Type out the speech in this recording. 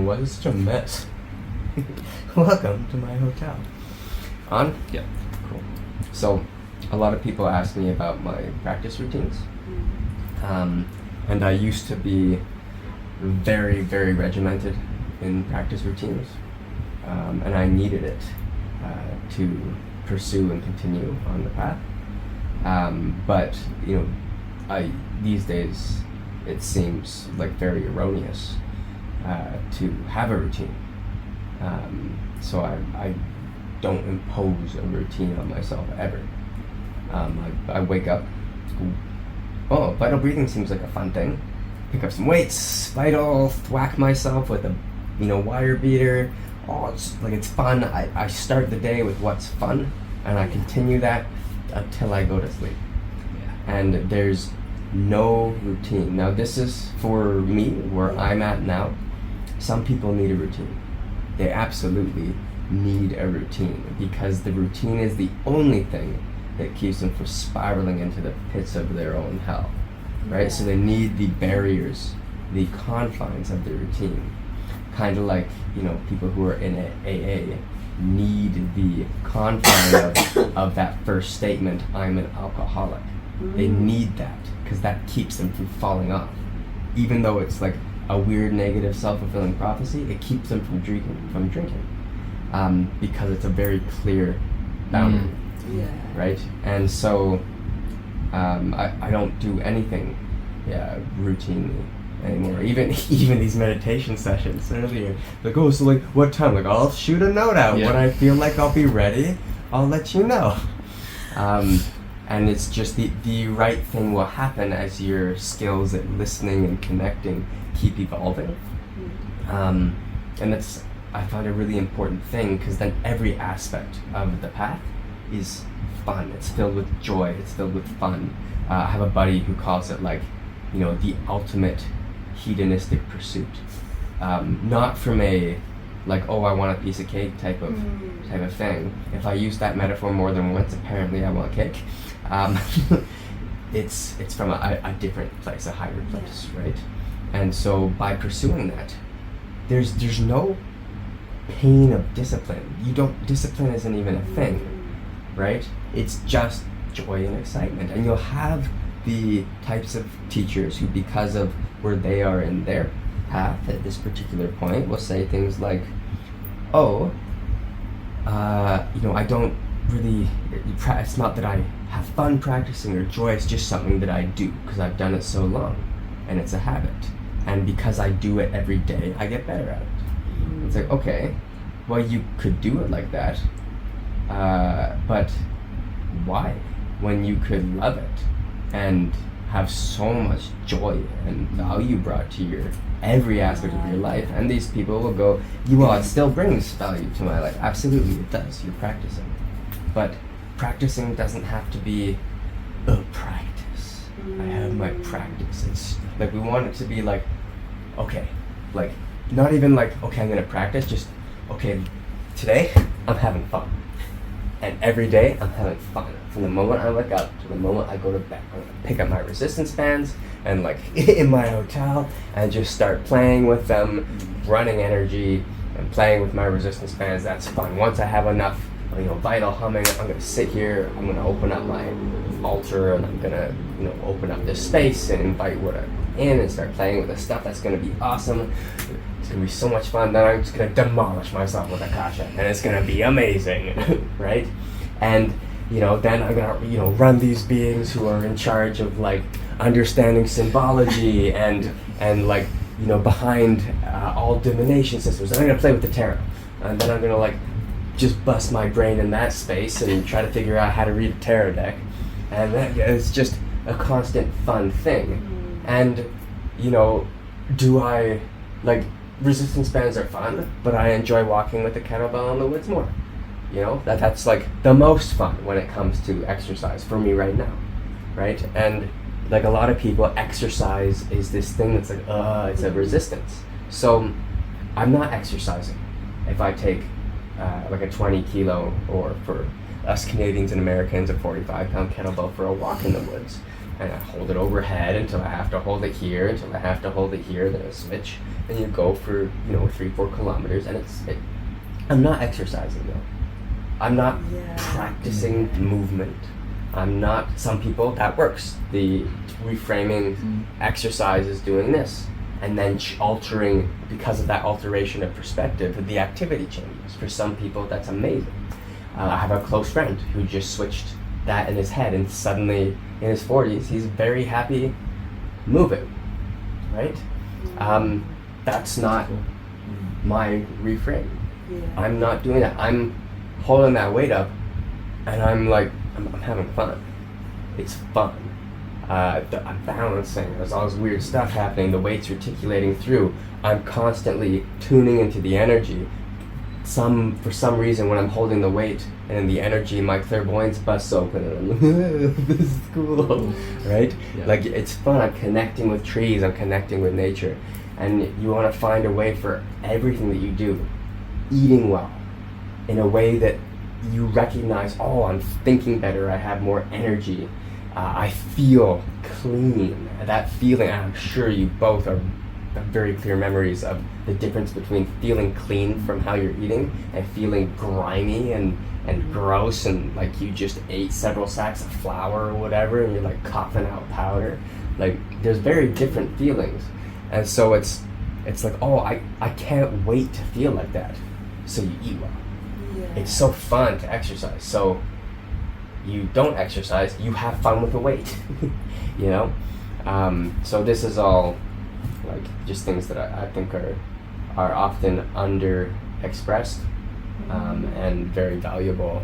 Why is it such a mess? Welcome to my hotel. On? Yeah, cool. So, a lot of people ask me about my practice routines. And I used to be very, very regimented in practice routines. And I needed it to pursue and continue on the path. But, these days it seems like very erroneous to have a routine. So I don't impose a routine on myself ever. I wake up, vital breathing seems like a fun thing. Pick up some weights, whack myself with a wire beater. It's fun. I start the day with what's fun, and I continue that until I go to sleep. Yeah. And there's no routine. Now this is for me, where I'm at now. Some people need a routine. They absolutely need a routine, because the routine is the only thing that keeps them from spiraling into the pits of their own hell, right? Yeah. So they need the barriers, the confines of the routine. Kind of like, people who are in AA need the confine of that first statement, I'm an alcoholic. They need that, because that keeps them from falling off. Even though it's like a weird negative self-fulfilling prophecy, it keeps them from drinking. Because it's a very clear boundary, right? And so I don't do anything routinely anymore. Even these meditation sessions earlier, what time? Like, I'll shoot a note out when I feel like I'll be ready. I'll let you know. And it's just the right thing will happen as your skills at listening and connecting keep evolving. And that's, I find, a really important thing, because then every aspect of the path is fun. It's filled with joy. It's filled with fun. I have a buddy who calls it the ultimate hedonistic pursuit. Not from a I want a piece of cake type of thing. If I use that metaphor more than once, apparently I want cake. It's from a different place, a higher place, right? And so by pursuing that, there's no pain of discipline. Discipline isn't even a thing, right? It's just joy and excitement. And you'll have the types of teachers who, because of where they are in their path at this particular point, will say things like, I don't really, it's not that I have fun practicing or joy, it's just something that I do because I've done it so long and it's a habit. And because I do it every day, I get better at it. It's like, okay, well, you could do it like that, but why? When you could love it and have so much joy and value brought to your every aspect of your life. And these people will go, it still brings value to my life. Absolutely, it does. You're practicing. But practicing doesn't have to be a practice. I have my practice. It's like, we want it to be not even okay, I'm going to practice, just, okay, today I'm having fun. And every day I'm having fun. From the moment I wake up to the moment I go to bed, I'm going to pick up my resistance bands and in my hotel and just start playing with them, running energy and playing with my resistance bands. That's fun. Once I have enough vital humming, I'm going to sit here, I'm going to open up my altar, and I'm going to open up this space and invite whatever in and start playing with the stuff. That's going to be awesome. It's going to be so much fun. Then I'm just going to demolish myself with Akasha, and it's going to be amazing, right? And then I'm gonna run these beings who are in charge of understanding symbology and behind all divination systems. And I'm gonna play with the tarot, and then I'm gonna just bust my brain in that space and try to figure out how to read a tarot deck. And then it's just a constant fun thing. And do I resistance bands are fun, but I enjoy walking with the kettlebell in the woods more. That's the most fun when it comes to exercise for me right now, right? And a lot of people, exercise is this thing that's it's a resistance. So I'm not exercising if I take a 20 kilo, or for us Canadians and Americans, a 45-pound kettlebell for a walk in the woods. and I hold it overhead until I have to hold it here, until I have to hold it here, then I switch, and you go for 3-4 kilometers, and I'm not exercising though. I'm not practicing movement. I'm not. Some people that works. The reframing exercise is doing this, and then altering, because of that alteration of perspective, the activity changes. For some people, that's amazing. I have a close friend who just switched that in his head, and suddenly in his 40s, he's very happy moving, right? That's not my reframe. I'm not doing that. I'm holding that weight up, and I'm like, I'm having fun. It's fun. I'm balancing. There's all this weird stuff happening. The weight's articulating through. I'm constantly tuning into the energy. For some reason, when I'm holding the weight and in the energy, my clairvoyance busts open, and I'm like, this is cool, right? Yeah. Like, it's fun. I'm connecting with trees. I'm connecting with nature. And you want to find a way for everything that you do, eating well, in a way that you recognize, oh, I'm thinking better, I have more energy, I feel clean. That feeling, I'm sure you both are very clear memories of the difference between feeling clean from how you're eating and feeling grimy and gross, and like you just ate several sacks of flour or whatever and you're like coughing out powder. Like, there's very different feelings. And so it's like, oh, I can't wait to feel like that. So you eat well. Yeah. It's so fun to exercise. So you don't exercise, you have fun with the weight. So this is all like just things that I think are often under expressed and very valuable